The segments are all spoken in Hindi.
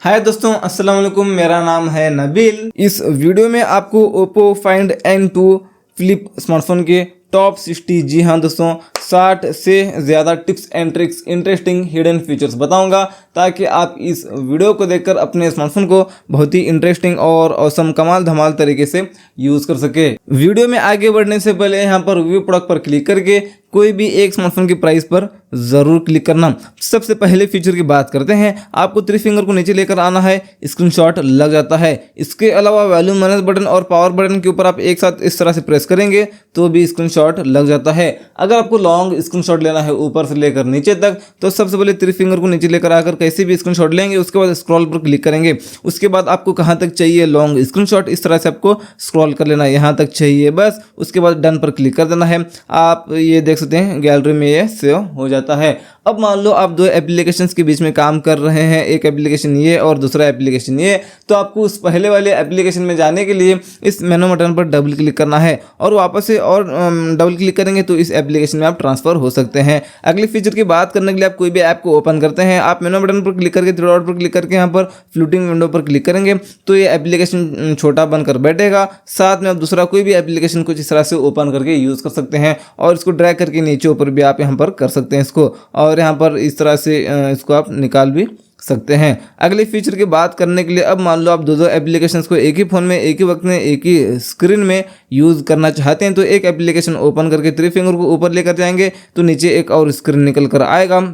हाय दोस्तों, अस्सलाम वालेकुम। मेरा नाम है नबील। इस वीडियो में आपको Oppo find N2 flip smartphone के टॉप 60, जी हाँ दोस्तों, 60 से ज़्यादा tips and tricks, interesting hidden features बताऊंगा ताकि आप इस वीडियो को देखकर अपने स्मार्टफोन को बहुत ही इंटरेस्टिंग और औसम कमाल धमाल तरीके से यूज़ कर सके। वीडियो में आगे बढ़ने से पहले यहाँ पर रिव्यू प्रोडक्ट पर क्लिक करके कोई भी एक स्मार्टफोन की प्राइस पर ज़रूर क्लिक करना। सबसे पहले फीचर की बात करते हैं। आपको 3 फिंगर को नीचे लेकर आना है, स्क्रीनशॉट लग जाता है। इसके अलावा वॉल्यूम मैनेज बटन और पावर बटन के ऊपर आप एक साथ इस तरह से प्रेस करेंगे तो भी स्क्रीनशॉट लग जाता है। अगर आपको लॉन्ग स्क्रीनशॉट लेना है ऊपर से लेकर नीचे तक, तो सबसे पहले 3 फिंगर को नीचे लेकर आकर कैसे भी स्क्रीनशॉट लेंगे, उसके बाद स्क्रॉल पर क्लिक करेंगे। उसके बाद आपको कहाँ तक चाहिए लॉन्ग स्क्रीनशॉट, इस तरह से आपको स्क्रॉल कर लेना, यहाँ तक चाहिए बस। उसके बाद डन पर क्लिक कर देना है। आप ये देख सकते हैं गैलरी में ये सेव हो जाता है। अब मान लो आप 2 एप्लीकेशंस के बीच में काम कर रहे हैं, एक एप्लीकेशन ये और दूसरा एप्लीकेशन ये, तो आपको उस पहले वाले एप्लीकेशन में जाने के लिए इस मेनू बटन पर डबल क्लिक करना है और वापस से और डबल क्लिक करेंगे तो इस एप्लीकेशन में आप ट्रांसफर हो सकते हैं। अगली फीचर की बात करने के लिए आप कोई भी ऐप को ओपन करते हैं, आप मेनू बटन पर क्लिक करके 3 डॉट पर क्लिक करके यहाँ पर फ्लोटिंग विंडो पर क्लिक करेंगे तो ये एप्लीकेशन छोटा बनकर बैठेगा। साथ में आप दूसरा कोई भी एप्लीकेशन कुछ इस तरह से ओपन करके यूज़ कर सकते हैं और इसको ड्रैग करके नीचे ऊपर भी आप यहाँ पर कर सकते हैं इसको, और यहाँ पर इस तरह से इसको आप निकाल भी सकते हैं। अगले फीचर की बात करने के लिए अब मान लो आप 2 एप्लीकेशंस को एक ही फ़ोन में एक ही वक्त में एक ही स्क्रीन में यूज़ करना चाहते हैं, तो एक एप्लीकेशन ओपन करके 3 फिंगर को ऊपर लेकर जाएंगे तो नीचे एक और स्क्रीन निकल कर आएगा।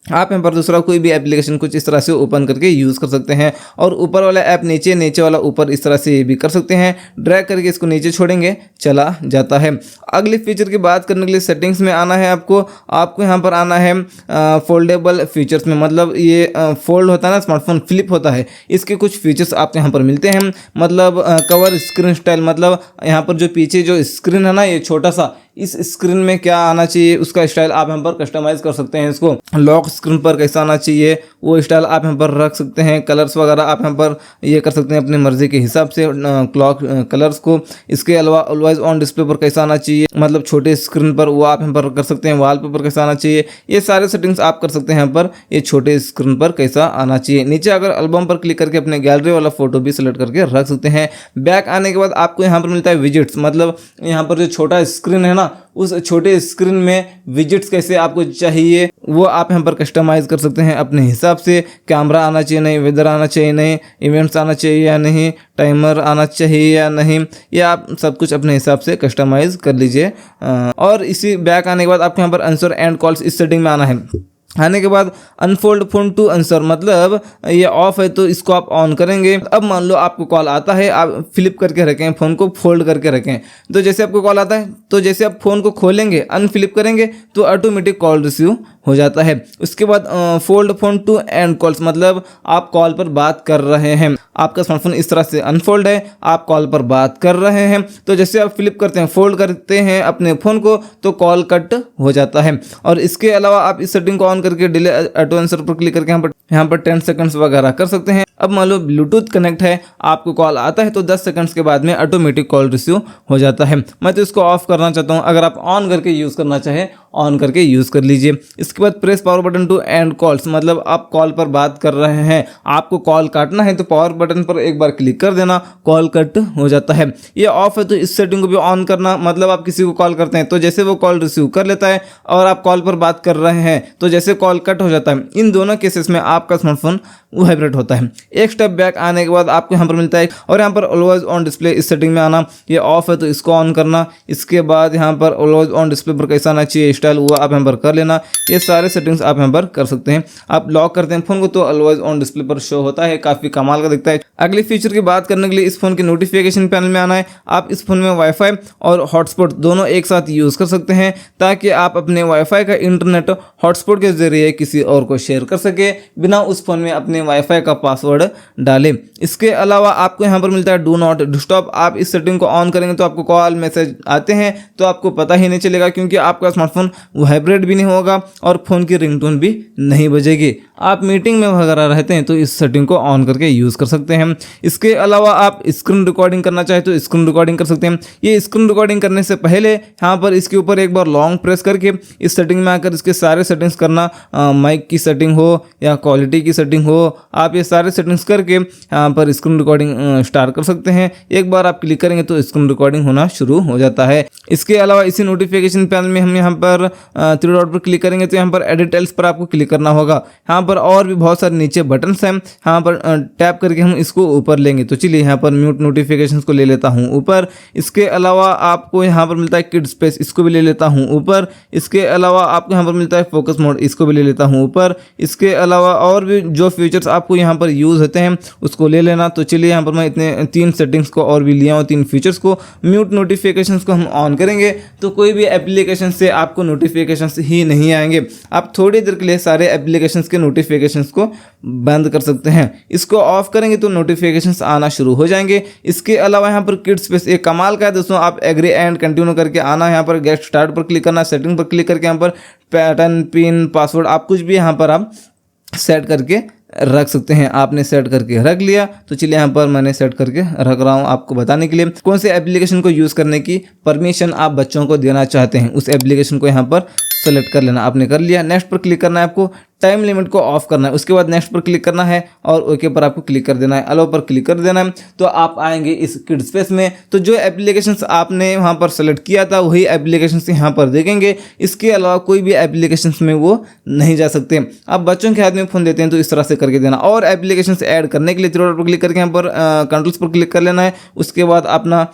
आप यहाँ पर दूसरा कोई भी एप्लीकेशन कुछ इस तरह से ओपन करके यूज़ कर सकते हैं और ऊपर वाला ऐप नीचे, नीचे वाला ऊपर, इस तरह से ये भी कर सकते हैं। ड्रैग करके इसको नीचे छोड़ेंगे चला जाता है। अगली फीचर की बात करने के लिए सेटिंग्स में आना है आपको यहाँ पर आना है फोल्डेबल फीचर्स में, मतलब ये फोल्ड होता है ना, स्मार्टफोन फ्लिप होता है, इसके कुछ फीचर्स आपको यहाँ पर मिलते हैं। मतलब कवर स्क्रीन स्टाइल, मतलब यहाँ पर जो पीछे जो स्क्रीन है ना ये छोटा सा, इस स्क्रीन में क्या आना चाहिए उसका स्टाइल आप यहाँ पर कस्टमाइज कर सकते हैं। इसको लॉक स्क्रीन पर कैसा आना चाहिए वो स्टाइल आप यहाँ पर रख सकते हैं। कलर्स वगैरह आप यहाँ पर ये कर सकते हैं अपनी मर्जी के हिसाब से क्लॉक कलर्स को। इसके अलावा ऑलवेज ऑन डिस्प्ले पर कैसा आना चाहिए, मतलब छोटे स्क्रीन पर, वो आप यहाँ पर कर सकते हैं। वॉलपेपर कैसा आना चाहिए, ये सारे सेटिंग्स आप कर सकते हैं यहाँ पर। ये छोटे स्क्रीन पर कैसा आना चाहिए। नीचे अगर एल्बम पर क्लिक करके अपने गैलरी वाला फोटो भी सिलेक्ट करके रख सकते हैं। बैक आने के बाद आपको यहाँ पर मिलता है विजिट्स, मतलब यहाँ पर जो छोटा स्क्रीन है ना, उस छोटे स्क्रीन में विजिट्स कैसे आपको चाहिए वो आप यहाँ पर कस्टमाइज़ कर सकते हैं अपने हिसाब से। कैमरा आना चाहिए नहीं, वेदर आना चाहिए नहीं, इवेंट्स आना चाहिए या नहीं, टाइमर आना चाहिए या नहीं, ये आप सब कुछ अपने हिसाब से कस्टमाइज़ कर लीजिए। और इसी बैक आने के बाद आपको यहाँ पर आंसर एंड कॉल्स इस सेटिंग में आना है। आने के बाद अनफोल्ड फोन टू आंसर, मतलब ये ऑफ है तो इसको आप ऑन करेंगे। अब मान लो आपको कॉल आता है, आप फ्लिप करके रखें, फ़ोन को फोल्ड करके रखें, तो जैसे आपको कॉल आता है तो जैसे आप फ़ोन को खोलेंगे, अनफ्लिप करेंगे तो ऑटोमेटिक कॉल रिसीव हो जाता है। उसके बाद fold phone to end calls, मतलब आप कॉल पर बात कर रहे हैं, आपका स्मार्टफोन इस तरह से अनफोल्ड है, आप कॉल पर बात कर रहे हैं, तो जैसे आप फ्लिप करते हैं, फोल्ड करते हैं अपने फ़ोन को तो कॉल कट हो जाता है। और इसके अलावा आप इस सेटिंग को ऑन करके डिले ऑटो आंसर पर क्लिक करके यहाँ पर 10 सेकंड्स वगैरह कर सकते हैं। अब मान लो ब्लूटूथ कनेक्ट है, आपको कॉल आता है तो 10 सेकंड्स के बाद में ऑटोमेटिक कॉल रिसीव हो जाता है। मैं तो इसको ऑफ करना चाहता हूँ, अगर आप ऑन करके यूज़ करना चाहें ऑन करके यूज़ कर लीजिए। इसके बाद press power button to end calls, मतलब आप कॉल पर बात कर रहे हैं, आपको कॉल काटना है तो पावर बटन पर एक बार क्लिक कर देना, कॉल कट हो जाता है। ये ऑफ है तो इस सेटिंग को भी ऑन करना, मतलब आप किसी को कॉल करते हैं तो जैसे वो कॉल रिसीव कर लेता है और आप कॉल पर बात कर रहे हैं तो जैसे कॉल कट हो जाता है। इन दोनों केसेस में आपका स्मार्टफोन वाइब्रेट होता है। एक स्टेप बैक आने के बाद आपको यहाँ पर मिलता है और यहाँ पर ऑलवेज ऑन डिस्प्ले, इस सेटिंग में आना, ये ऑफ है तो इसको ऑन करना। इसके बाद यहाँ पर ऑलवेज ऑन डिस्प्ले पर कैसा आना चाहिए स्टाइल वो आप यहाँ पर कर लेना। ये सारे सेटिंग्स आप यहाँ पर कर सकते हैं। आप लॉक करते हैं फ़ोन को तो ऑलवेज ऑन डिस्प्ले पर शो होता है, काफ़ी कमाल का दिखता है। अगली फीचर की बात करने के लिए इस फ़ोन के नोटिफिकेशन पैनल में आना है। आप इस फ़ोन में वाईफाई और हॉटस्पॉट दोनों एक साथ यूज़ कर सकते हैं ताकि आप अपने वाईफाई का इंटरनेट हॉटस्पॉट के जरिए किसी और को शेयर कर सके बिना उस फ़ोन में अपने वाईफाई का पासवर्ड डालें। इसके अलावा आपको यहाँ पर मिलता है डू नॉट डिस्टर्ब। आप इस सेटिंग को ऑन करेंगे तो आपको कॉल मैसेज आते हैं तो आपको पता ही नहीं चलेगा, क्योंकि आपका स्मार्टफोन वाइब्रेट भी नहीं होगा और फ़ोन की रिंगटोन भी नहीं बजेगी। आप मीटिंग में वगैरह रहते हैं तो इस सेटिंग को ऑन करके यूज़ कर सकते हैं। इसके अलावा आप स्क्रीन रिकॉर्डिंग करना चाहे तो स्क्रीन रिकॉर्डिंग कर सकते हैं। ये स्क्रीन रिकॉर्डिंग करने से पहले यहाँ पर इसके ऊपर एक बार लॉन्ग प्रेस करके इस सेटिंग में आकर इसके सारे सेटिंग्स करना, माइक की सेटिंग हो या क्वालिटी की सेटिंग हो, आप ये सारे सेटिंग्स करके यहाँ पर स्क्रीन रिकॉर्डिंग स्टार्ट कर सकते हैं। एक बार आप क्लिक करेंगे तो स्क्रीन रिकॉर्डिंग होना शुरू हो जाता है। इसके अलावा इसी नोटिफिकेशन पैनल में हम यहाँ पर 3 डॉट पर क्लिक करेंगे तो यहाँ पर एडिट टेल्स पर आपको क्लिक करना होगा। यहाँ पर और भी बहुत सारे नीचे बटन्स हैं, यहाँ पर टैप करके हम इसको ऊपर लेंगे। तो चलिए यहाँ पर म्यूट नोटिफिकेशंस को ले लेता हूँ ऊपर। इसके अलावा आपको यहाँ पर मिलता है किड स्पेस, इसको भी ले लेता हूँ ऊपर। इसके अलावा आपको यहाँ पर मिलता है फोकस मोड, इसको भी ले लेता हूँ ऊपर। इसके अलावा और भी जो फीचर्स आपको यहाँ पर यूज़ होते हैं उसको ले लेना। तो चलिए यहाँ पर मैं इतने 3 सेटिंग्स को और भी लिया हूँ, 3 फीचर्स को। म्यूट नोटिफिकेशंस को हम ऑन करेंगे तो कोई भी एप्लीकेशन से आपको नोटिफिकेशंस ही नहीं आएंगे। आप थोड़ी देर के लिए सारे एप्लीकेशंस के नोटिफिकेशंस को बंद कर सकते हैं। इसको ऑफ करेंगे तो नोटिफिकेशंस आना शुरू हो जाएंगे। इसके अलावा यहाँ पर किड स्पेस एक कमाल का है दोस्तों, आप एग्री एंड कंटिन्यू करके आना, यहाँ पर गेट स्टार्ट पर क्लिक करना, सेटिंग पर क्लिक करके यहाँ पर पैटर्न, पिन, पासवर्ड आप कुछ भी यहाँ पर आप सेट करके रख सकते हैं। आपने सेट करके रख लिया तो चलिए यहाँ पर मैंने सेट करके रख रहा हूँ आपको बताने के लिए कौन से एप्लीकेशन को यूज़ करने की परमिशन आप बच्चों को देना चाहते हैं। उस एप्लीकेशन को यहाँ पर सेलेक्ट कर लेना। आपने कर लिया, नेक्स्ट पर क्लिक करना है, आपको टाइम लिमिट को ऑफ करना है। उसके बाद नेक्स्ट पर क्लिक करना है और ओके पर आपको क्लिक कर देना है, अलो पर क्लिक कर देना है। तो आप आएंगे इस किड स्पेस में। तो जो एप्लीकेशंस आपने वहाँ पर सेलेक्ट किया था वही एप्लीकेशंस यहाँ पर देखेंगे। इसके अलावा कोई भी एप्लीकेशंस में वो नहीं जा सकते। आप बच्चों के हाथ में फ़ोन देते हैं तो इस तरह से करके देना। और एप्लीकेशंस ऐड करने के लिए 3 डॉट पर क्लिक करके यहाँ पर कंट्रोल्स पर क्लिक कर लेना है। उसके बाद अपना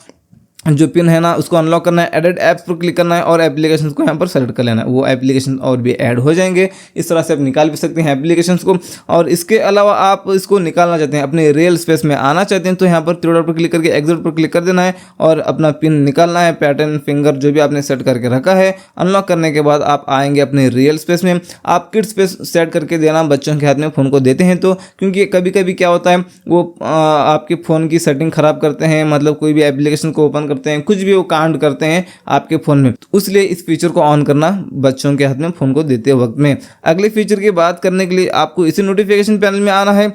जो पिन है ना उसको अनलॉक करना है, एडिट ऐप्स पर क्लिक करना है और एप्लीकेशंस को यहाँ पर सेलेक्ट कर लेना है। वो एप्लीकेशन और भी ऐड हो जाएंगे। इस तरह से आप निकाल भी सकते हैं एप्लीकेशंस को। और इसके अलावा आप इसको निकालना चाहते हैं, अपने रियल स्पेस में आना चाहते हैं तो यहाँ पर 3 डॉट पर क्लिक करके एग्जिट पर क्लिक कर देना है और अपना पिन निकालना है, पैटर्न, फिंगर जो भी आपने सेट करके रखा है। अनलॉक करने के बाद आप आएंगे अपने रियल स्पेस में। आप किड स्पेस सेट करके देना बच्चों के हाथ में फ़ोन को देते हैं तो, क्योंकि कभी कभी क्या होता है वो आपके फ़ोन की सेटिंग ख़राब करते हैं, मतलब कोई भी एप्लीकेशन को ओपन करते हैं, कुछ भी वो कांड करते हैं आपके फ़ोन में। तो इसलिए इस फीचर को ऑन करना बच्चों के हाथ में फ़ोन को देते वक्त में। अगले फीचर की बात करने के लिए आपको इसी नोटिफिकेशन पैनल में आना है,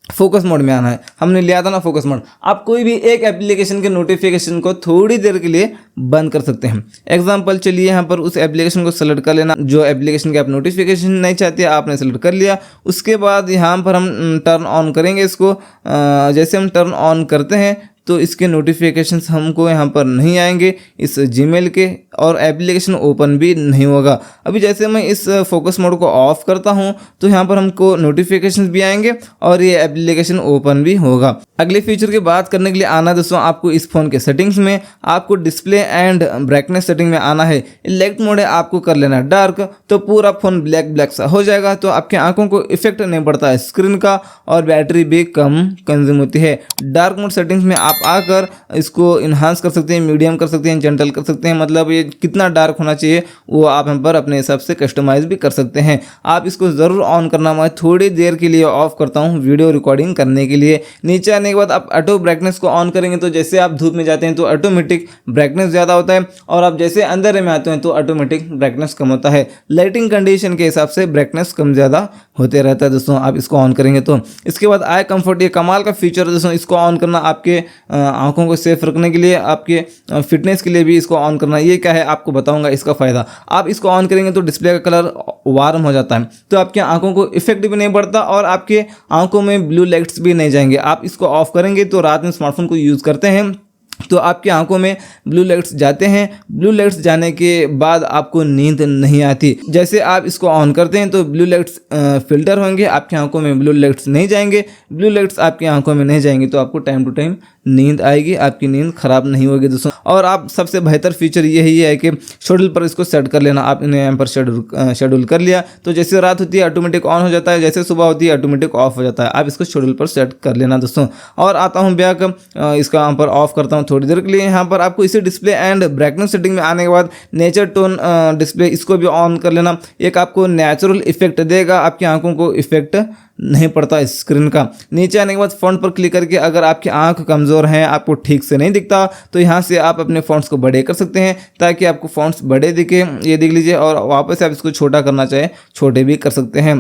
फोकस मोड में आना है। हमने लिया था ना फोकस मोड। आप कोई भी एक एप्लीकेशन के नोटिफिकेशन को थोड़ी देर के लिए बंद कर सकते हैं। एग्जांपल चलिए यहाँ पर उस एप्लीकेशन को सेलेक्ट कर लेना जो एप्लीकेशन के आप नोटिफिकेशन नहीं चाहते, आपने सेलेक्ट कर लिया। उसके बाद यहाँ पर हम टर्न ऑन करेंगे इसको। जैसे हम टर्न ऑन करते हैं तो इसके नोटिफिकेशंस हमको यहाँ पर नहीं आएंगे इस जीमेल के, और एप्लीकेशन ओपन भी नहीं होगा। अभी जैसे मैं इस फोकस मोड को ऑफ करता हूँ तो यहाँ पर हमको नोटिफिकेशंस भी आएंगे और ये एप्लीकेशन ओपन भी होगा। अगले फीचर की बात करने के लिए आना दोस्तों आपको इस फ़ोन के सेटिंग्स में, आपको डिस्प्ले एंड ब्राइटनेस सेटिंग में आना है। लाइट मोड है आपको कर लेना डार्क, तो पूरा फ़ोन ब्लैक सा हो जाएगा, तो आपकी आंखों को इफेक्ट नहीं पड़ता है स्क्रीन का और बैटरी भी कम कंज्यूम होती है। डार्क मोड सेटिंग्स में आप आकर इसको इन्हांस कर सकते हैं, मीडियम कर सकते हैं, जेंटल कर सकते हैं, मतलब ये कितना डार्क होना चाहिए वो आप यहाँ पर अपने हिसाब से कस्टमाइज भी कर सकते हैं। आप इसको ज़रूर ऑन करना। मैं थोड़ी देर के लिए ऑफ करता हूँ वीडियो रिकॉर्डिंग करने के लिए। नीचे आने के बाद आप ऑटो ब्राइटनेस को ऑन करेंगे तो जैसे आप धूप में जाते हैं तो ऑटोमेटिक ब्राइटनेस ज़्यादा होता है, और आप जैसे अंदर में आते हैं तो ऑटोमेटिक ब्राइटनेस कम होता है। लाइटिंग कंडीशन के हिसाब से ब्राइटनेस कम ज़्यादा होते रहता है दोस्तों आप इसको ऑन करेंगे तो। इसके बाद आई कंफर्ट, ये कमाल का फीचर है दोस्तों। इसको ऑन करना आपके आंखों को सेफ रखने के लिए, आपके फिटनेस के लिए भी इसको ऑन करना। ये क्या है आपको बताऊंगा इसका फ़ायदा। आप इसको ऑन करेंगे तो डिस्प्ले का कलर वार्म हो जाता है, तो आपकी आंखों को इफेक्ट भी नहीं पड़ता और आपके आंखों में ब्लू लाइट्स भी नहीं जाएंगे। आप इसको ऑफ करेंगे तो रात में स्मार्टफोन को यूज़ करते हैं तो आपकी आंखों में ब्लू लाइट्स जाते हैं। ब्लू लाइट्स जाने के बाद आपको नींद नहीं आती। जैसे आप इसको ऑन करते हैं तो ब्लू लाइट्स फिल्टर होंगे, आपकी आंखों में ब्लू लाइट्स नहीं जाएंगे। ब्लू लाइट्स आपकी आंखों में नहीं जाएंगे तो आपको टाइम टू टाइम नींद आएगी, आपकी नींद खराब नहीं होगी दोस्तों। और आप सबसे बेहतर फीचर यही है कि शेड्यूल पर इसको सेट कर लेना। आप इन्हें यहाँ पर शेड्यूल कर लिया तो जैसे रात होती है ऑटोमेटिक ऑन हो जाता है, जैसे सुबह होती है ऑटोमेटिक ऑफ हो जाता है। आप इसको शेड्यूल पर सेट कर लेना दोस्तों। और आता हूँ बैक, इसका यहाँ पर ऑफ करता हूँ थोड़ी देर के लिए। यहाँ पर आपको इसे डिस्प्ले एंड ब्राइटनेस सेटिंग में आने के बाद नेचर टोन डिस्प्ले, इसको भी ऑन कर लेना। एक आपको नेचुरल इफेक्ट देगा, आपकी आंखों को इफेक्ट नहीं पड़ता स्क्रीन का। नीचे आने के बाद फ़ॉन्ट पर क्लिक करके अगर आपकी आंख कमज़ोर है, आपको ठीक से नहीं दिखता, तो यहाँ से आप अपने फ़ॉन्ट्स को बड़े कर सकते हैं ताकि आपको फ़ॉन्ट्स बड़े दिखे। ये देख लीजिए, और वापस आप इसको छोटा करना चाहे छोटे भी कर सकते हैं।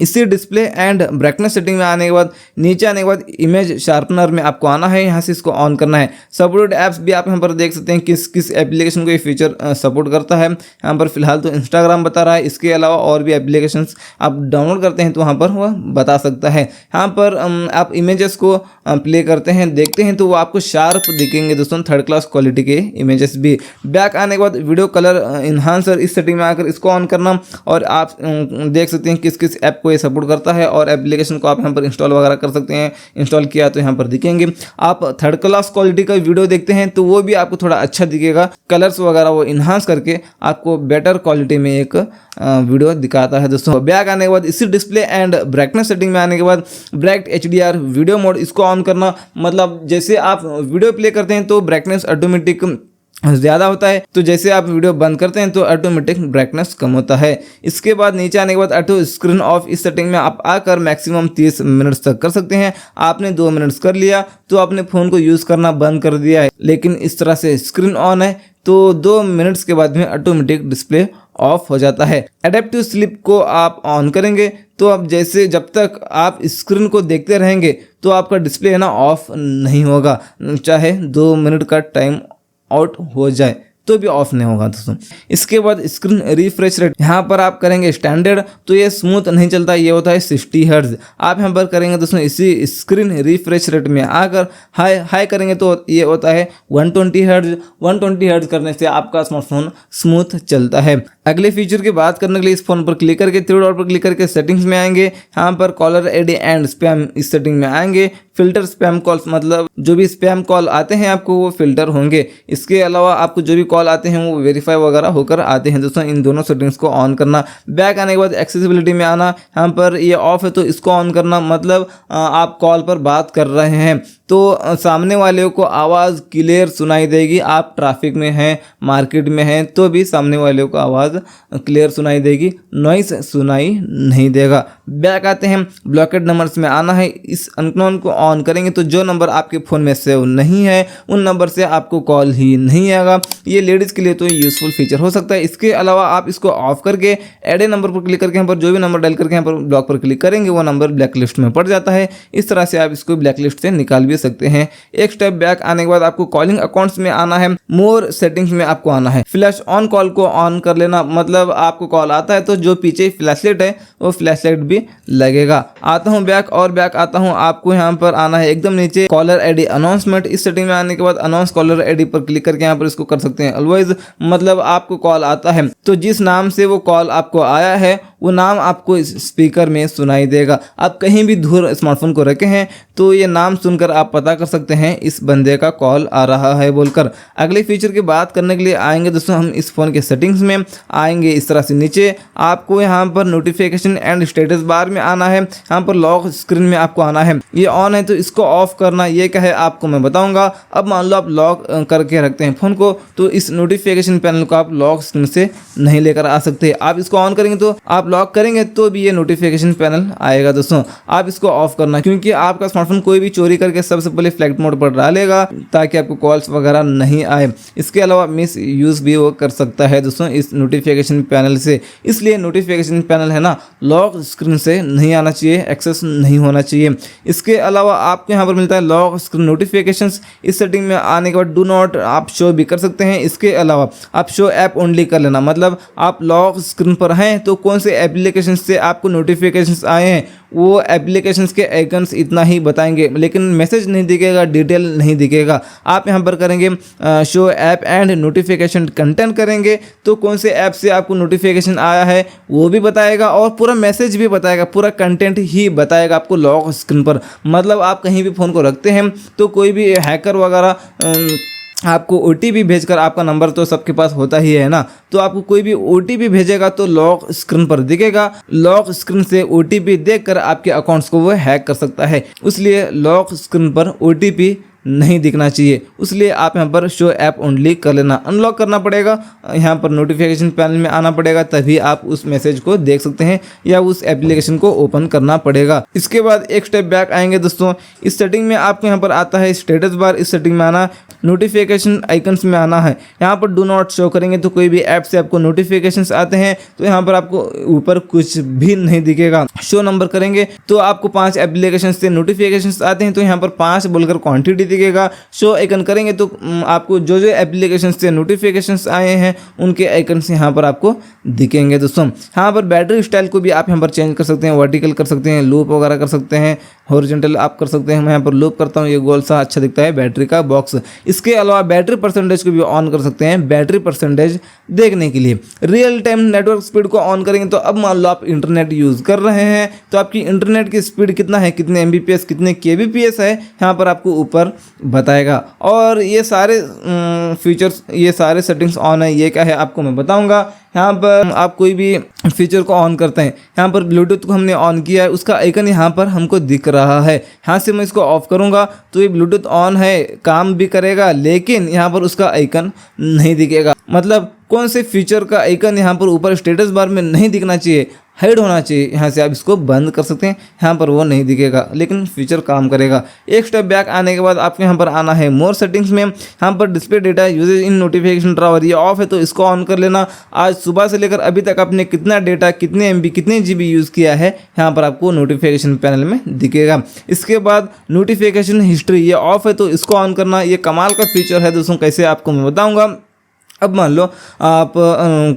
इसी डिस्प्ले एंड ब्राइटनेस सेटिंग में आने के बाद नीचे आने के बाद इमेज शार्पनर में आपको आना है, यहाँ से इसको ऑन करना है। सपोर्टेड ऐप्स भी आप यहाँ पर देख सकते हैं किस किस एप्लीकेशन को ये फीचर सपोर्ट करता है। यहाँ पर फिलहाल तो इंस्टाग्राम बता रहा है, इसके अलावा और भी एप्लीकेशंस आप डाउनलोड करते हैं तो वहाँ पर वह बता सकता है। यहाँ पर आप इमेजेस को प्ले करते हैं, देखते हैं तो वो आपको शार्प दिखेंगे दोस्तों, थर्ड क्लास क्वालिटी के इमेजेस भी। बैक आने के बाद वीडियो कलर इन्हांसर इस सेटिंग में आकर इसको ऑन करना और आप देख सकते हैं किस किस ऐप को ये सपोर्ट करता है और एप्लीकेशन को आप यहाँ पर इंस्टॉल वगैरह कर सकते हैं। इंस्टॉल किया तो यहाँ पर दिखेंगे। आप थर्ड क्लास क्वालिटी का वीडियो देखते हैं तो वो भी आपको थोड़ा अच्छा दिखेगा, कलर्स वगैरह वो इन्हांस करके आपको बेटर क्वालिटी में एक वीडियो दिखाता है दोस्तों। बैक आने के बाद इसी डिस्प्ले एंड ब्राइटनेस सेटिंग में आने के बाद ब्राइट HDR वीडियो मोड इसको ऑन करना, मतलब जैसे आप वीडियो प्ले करते हैं तो ब्राइटनेस ऑटोमेटिक ज़्यादा होता है, तो जैसे आप वीडियो बंद करते हैं तो ऑटोमेटिक ब्राइटनेस कम होता है। इसके बाद नीचे आने के बाद ऑटो स्क्रीन ऑफ इस सेटिंग में आप आकर मैक्सिमम 30 मिनट्स तक कर सकते हैं। आपने 2 मिनट्स कर लिया तो आपने फ़ोन को यूज़ करना बंद कर दिया है, लेकिन इस तरह से स्क्रीन ऑन है तो 2 मिनट्स के बाद में ऑटोमेटिक डिस्प्ले ऑफ हो जाता है। एडेप्टिव स्लीप को आप ऑन करेंगे तो अब जैसे जब तक आप स्क्रीन को देखते रहेंगे तो आपका डिस्प्ले है ना ऑफ नहीं होगा, चाहे 2 मिनट का टाइम आउट हो जाए तो भी ऑफ नहीं होगा दोस्तों। इसके बाद स्क्रीन रिफ्रेश रेट यहाँ पर आप करेंगे स्टैंडर्ड तो ये स्मूथ नहीं चलता, ये होता है 60 हर्ट्ज। आप यहाँ पर करेंगे दोस्तों इसी स्क्रीन रिफ्रेश रेट में आकर हाई करेंगे तो ये होता है 120 हर्ट्ज। 120 हर्ट्ज करने से आपका स्मार्टफोन स्मूथ चलता है। अगले फीचर की बात करने के लिए इस फोन पर क्लिक करके थ्री डॉट पर क्लिक करके सेटिंग्स में आएंगे। यहाँ पर कॉलर ID एंड स्पैम इस सेटिंग में आएंगे। फिल्टर स्पैम कॉल्स, मतलब जो भी स्पैम कॉल आते हैं आपको वो फिल्टर होंगे। इसके अलावा आपको जो भी कॉल आते हैं वो वेरीफाई वगैरह होकर आते हैं दोस्तों। इन दोनों सेटिंग्स को ऑन करना। बैक आने के बाद एक्सेसिबिलिटी में आना, यहाँ पर ये ऑफ है तो इसको ऑन करना, मतलब आप कॉल पर बात कर रहे हैं तो सामने वाले को आवाज़ क्लियर सुनाई देगी। आप ट्रैफिक में हैं, मार्केट में हैं तो भी सामने वाले को आवाज़ क्लियर सुनाई देगी, नॉइस सुनाई नहीं देगा। बैक आते हैं, ब्लॉकेड नंबर्स में आना है। इस अननोन को ऑन करेंगे तो जो नंबर आपके फ़ोन में सेव नहीं है उन नंबर से आपको कॉल ही नहीं आएगा। ये लेडीज़ के लिए तो यूज़फुल फीचर हो सकता है। इसके अलावा आप इसको ऑफ करके ऐड ए नंबर पर क्लिक करके यहाँ पर जो भी नंबर डायल करके यहाँ पर ब्लॉक पर क्लिक करेंगे वो नंबर ब्लैक लिस्ट में पड़ जाता है। इस तरह से आप इसको ब्लैक लिस्ट से निकाल भी सकते हैं। एक स्टेप बैक आने के बाद आपको कॉलिंग अकाउंट्स में आना है। मोर सेटिंग्स में आपको आना है। फ्लैश ऑन कॉल को ऑन कर लेना, मतलब आपको कॉल आता है तो जो पीछे फ्लैशलाइट है वो फ्लैशलाइट भी लगेगा। आता हूँ बैक और बैक आता हूँ, आपको यहाँ पर आना है एकदम नीचे कॉलर ID अनाउंसमेंट। इस सेटिंग में आने के बाद अनाउंस कॉलर ID पर क्लिक करके यहाँ पर इसको कर सकते हैं ऑलवेज, मतलब आपको कॉल आता है तो जिस नाम से वो कॉल आपको आया है वो नाम आपको इस स्पीकर में सुनाई देगा। आप कहीं भी दूर स्मार्टफोन को रखे हैं तो ये नाम सुनकर आप पता कर सकते हैं इस बंदे का कॉल आ रहा है बोलकर। अगले फीचर की बात करने के लिए आएंगे दोस्तों हम इस फ़ोन के सेटिंग्स में आएंगे। इस तरह से नीचे आपको यहाँ पर नोटिफिकेशन एंड स्टेटस बार में आना है। यहाँ पर लॉक स्क्रीन में आपको आना है। ये ऑन है तो इसको ऑफ करना, ये क्या है आपको मैं बताऊँगा। अब मान लो आप लॉक करके रखते हैं फ़ोन को तो इस नोटिफिकेशन पैनल को आप लॉक स्क्रीन से नहीं लेकर आ सकते। आप इसको ऑन करेंगे तो आप लॉक करेंगे तो भी ये नोटिफिकेशन पैनल आएगा दोस्तों। आप इसको ऑफ करना, क्योंकि आपका स्मार्टफोन कोई भी चोरी करके सबसे पहले फ्लाइट मोड पर डालेगा ताकि आपको कॉल्स वगैरह नहीं आए। इसके अलावा मिस यूज़ भी वो कर सकता है दोस्तों इस नोटिफिकेशन पैनल से। इसलिए नोटिफिकेशन पैनल है ना लॉक स्क्रीन से नहीं आना चाहिए, एक्सेस नहीं होना चाहिए। इसके अलावा आपको यहाँ पर मिलता है लॉक स्क्रीन नोटिफिकेशंस। इस सेटिंग में आने के बाद डू नॉट आप शो भी कर सकते हैं। इसके अलावा आप शो ऐप ओनली कर लेना, मतलब आप लॉक स्क्रीन पर हैं तो कौन से एप्लीकेशन से आपको नोटिफिकेशंस आए हैं वो एप्लीकेशंस के आइकन्स इतना ही बताएंगे, लेकिन मैसेज नहीं दिखेगा, डिटेल नहीं दिखेगा। आप यहाँ पर करेंगे show app and notification content करेंगे तो कौन से ऐप से आपको नोटिफिकेशन आया है वो भी बताएगा और पूरा मैसेज भी बताएगा, पूरा कंटेंट ही बताएगा आपको लॉक स्क्रीन पर। मतलब आप कहीं भी फ़ोन को रखते हैं तो कोई भी हैकर वगैरह आपको OTP भेजकर, आपका नंबर तो सबके पास होता ही है ना, तो आपको कोई भी OTP भेजेगा तो लॉक स्क्रीन पर दिखेगा। लॉक स्क्रीन से OTP देखकर आपके अकाउंट्स को वो हैक कर सकता है, इसलिए लॉक स्क्रीन पर OTP नहीं दिखना चाहिए, इसलिए आप यहाँ पर शो ऐप ओनली कर लेना। अनलॉक करना पड़ेगा, यहाँ पर नोटिफिकेशन पैनल में आना पड़ेगा, तभी आप उस मैसेज को देख सकते हैं या उस एप्लीकेशन को ओपन करना पड़ेगा। इसके बाद एक स्टेप बैक आएंगे दोस्तों। इस सेटिंग में आपको यहाँ पर आता है स्टेटस बार, इस सेटिंग में आना, नोटिफिकेशन आइकन्स में आना है। यहाँ पर डू नॉट शो करेंगे तो कोई भी ऐप से आपको नोटिफिकेशंस आते हैं तो यहाँ पर आपको ऊपर कुछ भी नहीं दिखेगा। शो नंबर करेंगे तो आपको 5 एप्लीकेशन से नोटिफिकेशंस आते हैं तो यहाँ पर 5 बोलकर क्वांटिटी दिखेगा। शो आइकन करेंगे तो आपको जो जो एप्लीकेशन से नोटिफिकेशंस आए हैं उनके आइकन्स यहाँ पर आपको दिखेंगे दोस्तों। यहाँ पर बैटरी स्टाइल को भी आप यहाँ पर चेंज कर सकते हैं, वर्टिकल कर सकते हैं, लूप वगैरह कर सकते हैं, हॉरिजॉन्टल आप कर सकते हैं। मैं यहाँ पर लूप करता हूँ, ये गोल सा अच्छा दिखता है बैटरी का बॉक्स। इसके अलावा बैटरी परसेंटेज को भी ऑन कर सकते हैं, बैटरी परसेंटेज देखने के लिए। रियल टाइम नेटवर्क स्पीड को ऑन करेंगे तो अब मान लो आप इंटरनेट यूज़ कर रहे हैं तो आपकी इंटरनेट की स्पीड कितना है, कितने MBPS कितने KBPS है, यहाँ पर आपको ऊपर बताएगा। और ये सारे फीचर्स, ये सारे सेटिंग्स ऑन है। ये क्या है आपको मैं बताऊँगा। यहाँ पर आप कोई भी फीचर को ऑन करते हैं, यहाँ पर ब्लूटूथ को हमने ऑन किया है, उसका आइकन यहाँ पर हमको दिख रहा है। यहाँ से मैं इसको ऑफ करूँगा तो ये ब्लूटूथ ऑन है, काम भी करेगा, लेकिन यहाँ पर उसका आइकन नहीं दिखेगा। मतलब कौन से फीचर का आइकन यहाँ पर ऊपर स्टेटस बार में नहीं दिखना चाहिए, हाइड होना चाहिए। यहाँ से आप इसको बंद कर सकते हैं, यहाँ पर वो नहीं दिखेगा, लेकिन फीचर काम करेगा। एक स्टेप बैक आने के बाद आपको यहाँ पर आना है मोर सेटिंग्स में। यहाँ पर display data usage in notification drawer ये ऑफ है तो इसको ऑन कर लेना। आज सुबह से लेकर अभी तक आपने कितना डेटा, कितने MB, कितने GB यूज़ किया है, यहाँ पर आपको नोटिफिकेशन पैनल में दिखेगा। इसके बाद नोटिफिकेशन हिस्ट्री ये ऑफ है तो इसको ऑन करना। ये कमाल का फीचर है दोस्तों, कैसे आपको मैं बताऊँगा। अब मान लो आप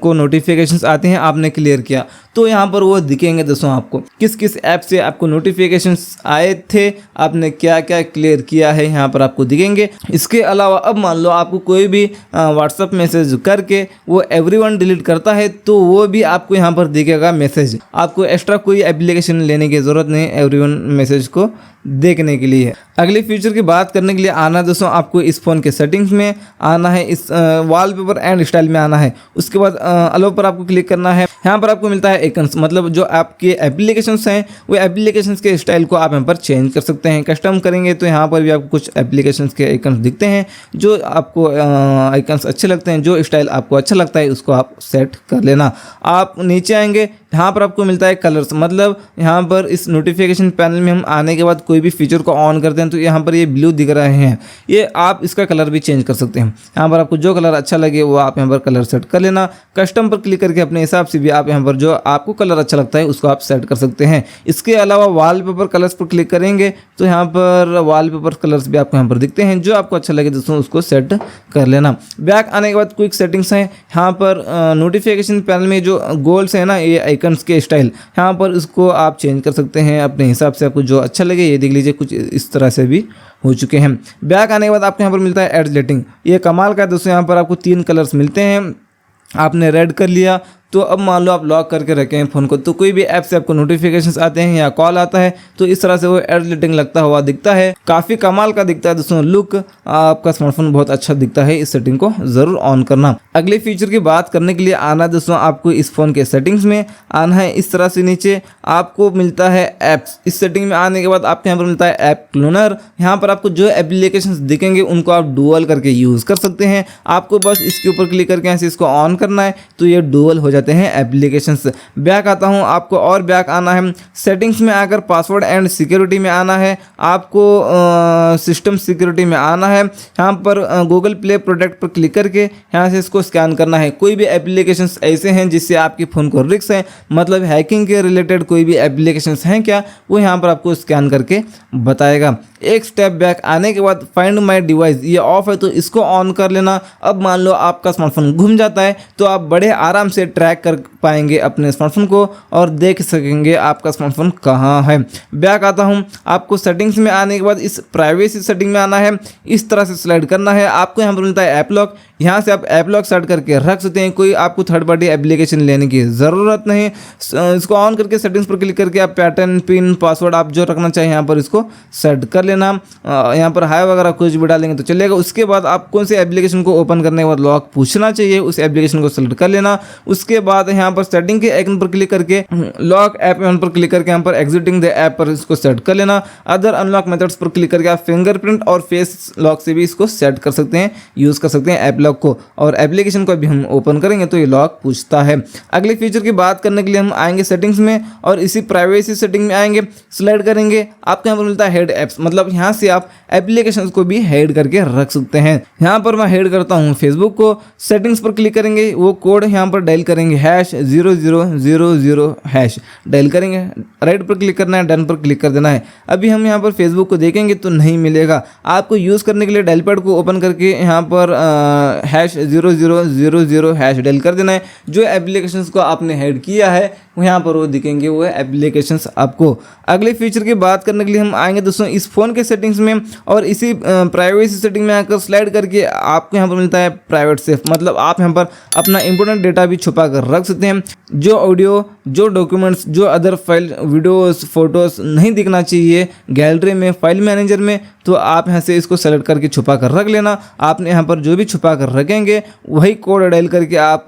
को नोटिफिकेशंस आते हैं, आपने क्लियर किया तो यहाँ पर वो दिखेंगे दोस्तों आपको किस किस ऐप से आपको नोटिफिकेशंस आए थे, आपने क्या क्या क्लियर किया है, यहाँ पर आपको दिखेंगे। इसके अलावा अब मान लो आपको कोई भी व्हाट्सअप मैसेज करके वो एवरीवन डिलीट करता है तो वो भी आपको यहाँ पर दिखेगा मैसेज। आपको एक्स्ट्रा कोई एप्लीकेशन लेने की ज़रूरत नहीं एवरीवन मैसेज को देखने के लिए। अगले फीचर की बात करने के लिए आना दोस्तों आपको इस फ़ोन के सेटिंग्स में आना है, इस वॉलपेपर एंड स्टाइल में आना है। उसके बाद अलो पर आपको क्लिक करना है। यहाँ पर आपको मिलता है आइकन्स, मतलब जो आपके एप्लीकेशंस हैं वो एप्लीकेशंस के स्टाइल को आप यहाँ पर चेंज कर सकते हैं। कस्टम करेंगे तो यहाँ पर भी आपको कुछ एप्लीकेशंस के आइकन्स दिखते हैं, जो आपको आइकन्स अच्छे लगते हैं, जो स्टाइल आपको अच्छा लगता है उसको आप सेट कर लेना। आप नीचे आएंगे, यहाँ पर आपको मिलता है कलर्स, मतलब यहाँ पर इस नोटिफिकेशन पैनल में हम आने के बाद कोई भी फीचर को ऑन करते हैं तो यहाँ पर ये ब्लू दिख रहे हैं, ये आप इसका कलर भी चेंज कर सकते हैं। यहाँ पर आपको जो कलर अच्छा लगे वो आप यहाँ पर कलर सेट कर लेना। कस्टम पर क्लिक करके अपने हिसाब से भी आप यहाँ पर जो आपको कलर अच्छा लगता है उसको आप सेट कर सकते हैं। इसके अलावा वॉलपेपर कलर्स पर क्लिक करेंगे तो यहाँ पर वॉलपेपर कलर्स भी आपको यहाँ पर दिखते हैं, जो आपको अच्छा लगे दोस्तों उसको सेट कर लेना। बैक आने के बाद क्विक सेटिंग्स हैं। यहाँ पर नोटिफिकेशन पैनल में जो गोल्स हैं ना, ये आइकन्स के स्टाइल, यहाँ पर इसको आप चेंज कर सकते हैं अपने हिसाब से, आपको जो अच्छा लगे। ये देख लीजिए कुछ इस तरह से भी हो चुके हैं। बैक आने के बाद आपको यहाँ पर मिलता है एड्ज लाइटिंग, ये कमाल का दोस्तों। यहाँ पर आपको 3 कलर्स मिलते हैं, आपने रेड कर लिया तो अब मान लो आप लॉक करके रखे हैं फ़ोन को तो कोई भी ऐप से आपको नोटिफिकेशंस आते हैं या कॉल आता है तो इस तरह से वो एड लाइटिंग लगता हुआ दिखता है। काफ़ी कमाल का दिखता है दोस्तों लुक, आपका स्मार्टफोन बहुत अच्छा दिखता है। इस सेटिंग को ज़रूर ऑन करना। अगले फीचर की बात करने के लिए आना दोस्तों आपको इस फ़ोन के सेटिंग्स में आना है। इस तरह से नीचे आपको मिलता है ऐप्स। इस सेटिंग में आने के बाद आपको यहाँ पर मिलता है ऐप क्लोनर। यहाँ पर आपको जो एप्लीकेशंस दिखेंगे उनको आप डुअल करके यूज़ कर सकते हैं। आपको बस इसके ऊपर क्लिक करके यहाँ से इसको ऑन करना है तो ये डुअल हो जाते हैं एप्लीकेशंस। बैक आता हूँ, आपको और बैक आना है। सेटिंग्स में आकर पासवर्ड एंड सिक्योरिटी में आना है, आपको सिस्टम सिक्योरिटी में आना है। यहाँ पर गूगल प्ले प्रोटेक्ट पर क्लिक करके यहाँ से इसको स्कैन करना है। कोई भी एप्लीकेशंस ऐसे हैं जिससे आपके फ़ोन को रिस्क है, मतलब हैकिंग के रिलेटेड कोई भी एप्लीकेशंस हैं क्या, वो यहाँ पर आपको स्कैन करके बताएगा। एक स्टेप बैक आने के बाद फाइंड माय डिवाइस ये ऑफ है तो इसको ऑन कर लेना। अब मान लो आपका स्मार्टफोन गुम जाता है तो आप बड़े आराम से ट्रैक कर पाएंगे अपने स्मार्टफोन को और देख सकेंगे आपका स्मार्टफोन कहाँ है। बैक आता हूँ, आपको सेटिंग्स में आने के बाद इस प्राइवेसी सेटिंग में आना है। इस तरह से स्लाइड करना है। आपको यहाँ पर मिलता है ऐप लॉक, यहाँ से आप ऐप लॉक सेट करके रख सकते हैं। कोई आपको थर्ड पार्टी एप्लीकेशन लेने की ज़रूरत नहीं। इसको ऑन करके सेटिंग्स पर क्लिक करके आप पैटर्न, पिन, पासवर्ड आप जो रखना चाहिए यहाँ पर इसको सेट कर लेना। यहाँ पर हाई वगैरह कुछ भी डालेंगे तो चलेगा। उसके बाद आप कौन से एप्लीकेशन को ओपन करने के बाद लॉक पूछना चाहिए उस एप्लीकेशन को सेलेक्ट कर लेना। उसके बाद यहाँ पर सेटिंग के आइकन पर क्लिक करके लॉक ऐप पर क्लिक करके यहाँ पर एग्जिटिंग द ऐप पर इसको सेट कर लेना। अदर अनलॉक मेथड्स पर क्लिक करके आप फिंगरप्रिंट और फेस लॉक से भी इसको सेट कर सकते हैं, यूज़ कर सकते हैं ऐप लॉक को। और एप्लीकेशन को अभी हम ओपन करेंगे तो ये लॉक पूछता है। अगले फीचर की बात करने के लिए हम आएंगे सेटिंग्स में और इसी प्राइवेसी सेटिंग में आएंगे, स्लाइड करेंगे। आपको यहाँ पर मिलता है हेड ऐप्स, मतलब यहाँ से आप एप्लीकेशन को भी हेड करके रख सकते हैं। यहाँ पर मैं हेड करता हूँ फेसबुक को। सेटिंग्स पर क्लिक करेंगे, वो कोड यहाँ पर डायल करेंगे #0000# डायल करेंगे। राइट पर क्लिक करना है, डन पर क्लिक कर देना है। अभी हम यहाँ पर फेसबुक को देखेंगे तो नहीं मिलेगा। आपको यूज़ करने के लिए डायल पैड को ओपन करके यहाँ पर #0000# डायल कर देना है। जो एप्लीकेशंस को आपने हेड किया है वो यहाँ पर वो दिखेंगे, वो एप्लीकेशंस आपको। अगले फीचर की बात करने के लिए हम आएंगे दोस्तों इस फ़ोन के सेटिंग्स में और इसी प्राइवेसी सेटिंग में आकर स्लाइड करके आपको यहाँ पर मिलता है प्राइवेट सेफ, मतलब आप यहाँ पर अपना इंपॉर्टेंट डेटा भी छुपा कर रख सकते हैं। जो ऑडियो, जो डॉक्यूमेंट्स, जो अदर फाइल, वीडियोस, फोटोज नहीं दिखना चाहिए गैलरी में, फाइल मैनेजर में, तो आप यहाँ से इसको सेलेक्ट करके छुपा कर रख लेना। आपने यहाँ पर जो भी छुपा कर रखेंगे वही कोड डायल करके आप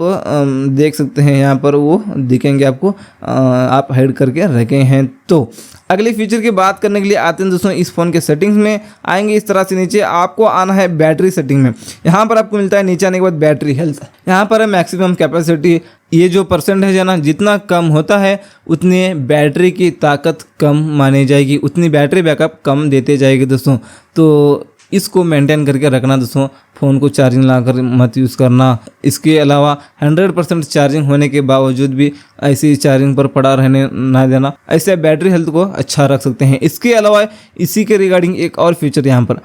देख सकते हैं, यहाँ पर वो दिखेंगे आपको, आप हाइड करके रखे हैं। तो अगले फीचर की बात करने के लिए आते हैं दोस्तों इस फ़ोन के सेटिंग्स में। आएंगे इस तरह से नीचे, आपको आना है बैटरी सेटिंग में। यहाँ पर आपको मिलता है नीचे आने के बाद बैटरी हेल्थ, यहाँ पर है मैक्सिमम कैपेसिटी। ये जो परसेंट है ना, जितना कम होता है उतनी बैटरी की ताकत कम मानी जाएगी, उतनी बैटरी बैकअप कम देते जाएगी दोस्तों। तो इसको मेंटेन करके रखना दोस्तों, फ़ोन को चार्जिंग लाकर मत यूज़ करना। इसके अलावा 100% चार्जिंग होने के बावजूद भी ऐसी चार्जिंग पर पड़ा रहने ना देना, ऐसे बैटरी हेल्थ को अच्छा रख सकते हैं। इसके अलावा इसी के रिगार्डिंग एक और फीचर यहाँ पर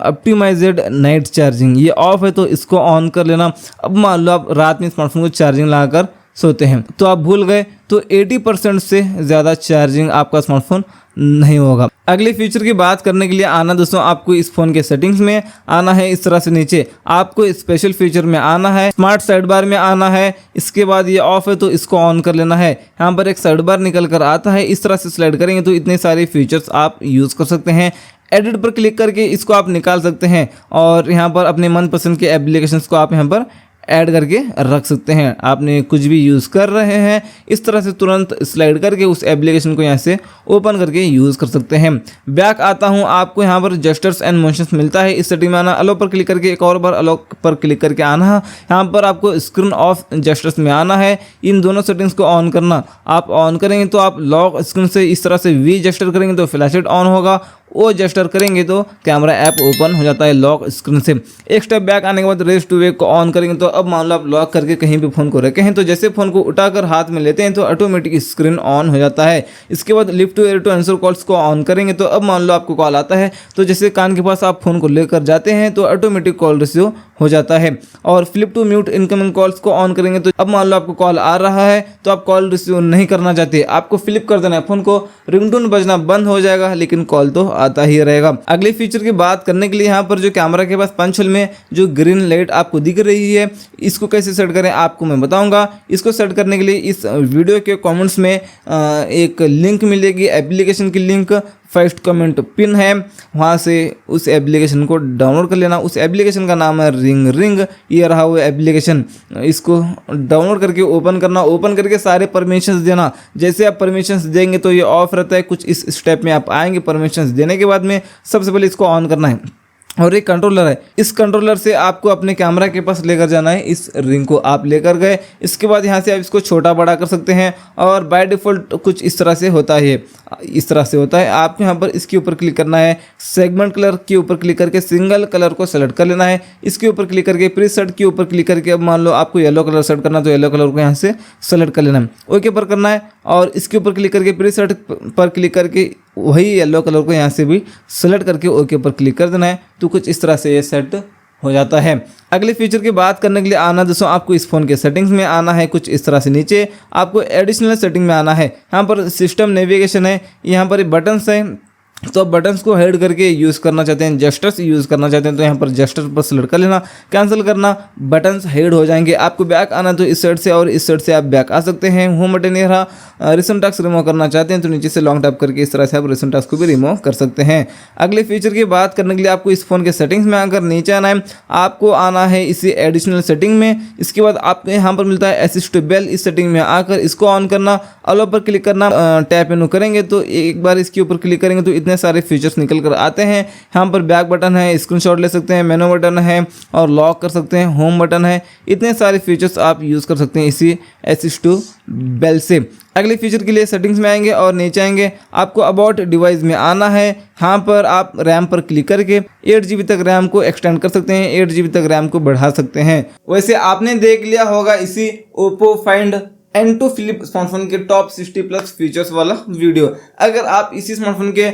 ऑप्टिमाइज्ड नाइट चार्जिंग, ये ऑफ है तो इसको ऑन कर लेना। अब मान लो आप रात में स्मार्टफोन को चार्जिंग लगाकर सोते हैं तो आप भूल गए तो 80% से ज़्यादा चार्जिंग आपका स्मार्टफोन नहीं होगा। अगले फीचर की बात करने के लिए आना दोस्तों आपको इस फ़ोन के सेटिंग्स में आना है। इस तरह से नीचे आपको स्पेशल फीचर में आना है, स्मार्ट साइड बार में आना है। इसके बाद ये ऑफ है तो इसको ऑन कर लेना है। यहाँ पर एक साइड बार निकल कर आता है, इस तरह से स्लाइड करेंगे तो इतने सारे फीचर्स आप यूज़ कर सकते हैं। एडिट पर क्लिक करके इसको आप निकाल सकते हैं और यहाँ पर अपने मनपसंद के एप्लीकेशंस को आप यहाँ पर ऐड करके रख सकते हैं। आपने कुछ भी यूज़ कर रहे हैं इस तरह से तुरंत स्लाइड करके उस एप्लीकेशन को यहाँ से ओपन करके यूज़ कर सकते हैं। बैक आता हूँ, आपको यहाँ पर जेस्चर्स एंड मोशंस मिलता है, इस सेटिंग में आना। अलो पर क्लिक करके एक और बार अलो पर क्लिक करके आना है। यहाँ पर आपको स्क्रीन ऑफ जेस्चर्स में आना है, इन दोनों सेटिंग्स को ऑन करना। आप ऑन करेंगे तो आप लॉक स्क्रीन से इस तरह से वी जेस्चर करेंगे तो फ्लैशलाइट ऑन होगा, वो जेस्चर करेंगे तो कैमरा ऐप ओपन हो जाता है लॉक स्क्रीन से। एक स्टेप बैक आने के बाद रेस टू वेक को ऑन करेंगे तो अब मान लो आप लॉक करके कहीं भी फ़ोन को रखे हैं तो जैसे फ़ोन को उठाकर हाथ में लेते हैं तो ऑटोमेटिक स्क्रीन ऑन हो जाता है। इसके बाद lift to ear to answer calls को ऑन करेंगे तो अब मान लो आपको कॉल आता है तो जैसे कान के पास आप फ़ोन को लेकर जाते हैं तो ऑटोमेटिक कॉल रिसीव हो जाता है। और flip to mute incoming calls को ऑन करेंगे तो अब मान लो आपको कॉल आ रहा है तो आप कॉल रिसीव नहीं करना चाहते, आपको फ्लिप कर देना है फ़ोन को, रिंगटोन बजना बंद हो जाएगा लेकिन कॉल तो आता ही रहेगा। अगले फीचर की बात करने के लिए यहाँ पर जो कैमरा के पास पंच होल में जो ग्रीन लाइट आपको दिख रही है इसको कैसे सेट करें आपको मैं बताऊंगा। इसको सेट करने के लिए इस वीडियो के कमेंट्स में एक लिंक मिलेगी, एप्लीकेशन की लिंक, फर्स्ट कमेंट पिन है, वहाँ से उस एप्लीकेशन को डाउनलोड कर लेना। उस एप्लीकेशन का नाम है रिंग। ये रहा वो एप्लीकेशन, इसको डाउनलोड करके ओपन करना। ओपन करके सारे परमिशंस देना। जैसे आप परमिशंस देंगे तो ये ऑफ रहता है, कुछ इस स्टेप में आप आएंगे। परमिशंस देने के बाद में सबसे पहले इसको ऑन करना है। और एक कंट्रोलर है, इस कंट्रोलर से आपको अपने कैमरा के पास लेकर जाना है। इस रिंग को आप लेकर गए, इसके बाद यहाँ से आप इसको छोटा बड़ा कर सकते हैं और बाय डिफ़ॉल्ट कुछ इस तरह से होता है, इस तरह से होता है। आपको यहाँ पर इसके ऊपर क्लिक करना है, सेगमेंट कलर के ऊपर क्लिक करके सिंगल कलर को सेलेक्ट कर लेना है। इसके ऊपर क्लिक करके प्रीसेट के ऊपर क्लिक करके अब मान लो आपको येलो कलर सेट करना तो येलो कलर को यहाँ से सेलेक्ट कर लेना है, ओके पर करना है। और इसके ऊपर क्लिक करके प्रीसेट पर क्लिक करके वही येलो कलर को यहाँ से भी सेलेक्ट करके ओके पर क्लिक कर देना है। तो कुछ इस तरह से ये सेट हो जाता है। अगले फीचर की बात करने के लिए आना दोस्तों आपको इस फ़ोन के सेटिंग्स में आना है। कुछ इस तरह से नीचे आपको एडिशनल सेटिंग में आना है। यहाँ पर सिस्टम नेविगेशन है, यहाँ पर बटन्स है, तो आप बटन्स को हाइड करके यूज़ करना चाहते हैं, जेस्चर्स यूज़ करना चाहते हैं तो यहाँ पर जेस्चर पर सिलेक्ट कर लेना, कैंसिल करना, बटन्स हाइड हो जाएंगे। आपको बैक आना तो इस साइड से और इस साइड से आप बैक आ सकते हैं। होम बटन ये रहा। रिसेंट टास्क रिमूव करना चाहते हैं तो नीचे से लॉन्ग टैप करके इस तरह से आप रिसेंट टास्क को भी रिमूव कर सकते हैं। अगले फीचर की बात करने के लिए आपको इस फोन के सेटिंग्स में आकर नीचे आना है, आपको आना है इसी एडिशनल सेटिंग में। इसके बाद आपको यहाँ पर मिलता है असिस्ट टू बेल, इस सेटिंग में आकर इसको ऑन करना, अलो पर क्लिक करना, टैप मेनू करेंगे तो एक बार इसके ऊपर क्लिक करेंगे तो इतने सारे फीचर्स निकल कर आते हैं। यहाँ पर बैक बटन है, स्क्रीनशॉट ले सकते हैं, मेनू बटन है और लॉक कर सकते हैं, होम बटन है, इतने सारे फीचर्स आप यूज़ कर सकते हैं इसी असिस्ट टू बेल से। अगले फीचर के लिए सेटिंग्स में आएंगे और नीचे आएंगे, आपको अबाउट डिवाइस में आना है। यहाँ पर आप रैम पर क्लिक करके 8 GB तक रैम को एक्सटेंड कर सकते हैं, 8 GB तक रैम को बढ़ा सकते हैं। वैसे आपने देख लिया होगा इसी Oppo find N2 flip smartphone के टॉप 60+ फीचर्स वाला वीडियो। अगर आप इसी स्मार्टफोन के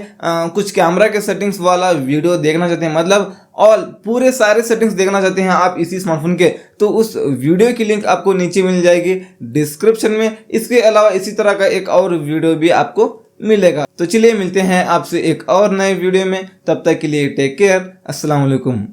कुछ कैमरा के सेटिंग्स वाला वीडियो देखना चाहते हैं, मतलब ऑल पूरे सारे सेटिंग्स देखना चाहते हैं आप इसी स्मार्टफोन के, तो उस वीडियो की लिंक आपको नीचे मिल जाएगी डिस्क्रिप्शन में। इसके अलावा इसी तरह का एक और वीडियो भी आपको मिलेगा। तो चलिए मिलते हैं आपसे एक और नए वीडियो में, तब तक के लिए टेक केयर, अस्सलाम वालेकुम।